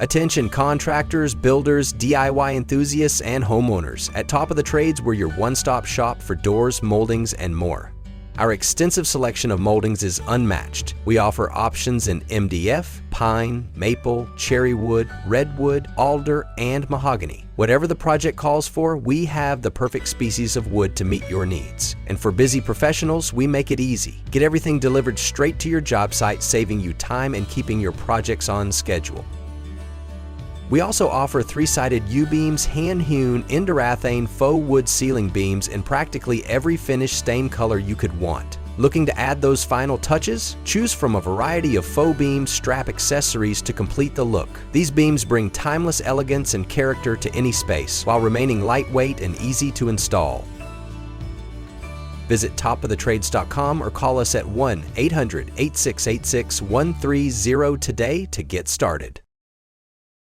Attention contractors, builders, DIY enthusiasts, and homeowners. At Top of the Trades, we're your one-stop shop for doors, moldings, and more. Our extensive selection of moldings is unmatched. We offer options in MDF, pine, maple, cherry wood, redwood, alder, and mahogany. Whatever the project calls for, we have the perfect species of wood to meet your needs. And for busy professionals, we make it easy. Get everything delivered straight to your job site, saving you time and keeping your projects on schedule. We also offer 3-sided U-beams, hand-hewn, Indurathane faux wood ceiling beams in practically every finish stain color you could want. Looking to add those final touches? Choose from a variety of faux beam strap accessories to complete the look. These beams bring timeless elegance and character to any space, while remaining lightweight and easy to install. Visit topofthetrades.com or call us at 1-800-8686-130 today to get started.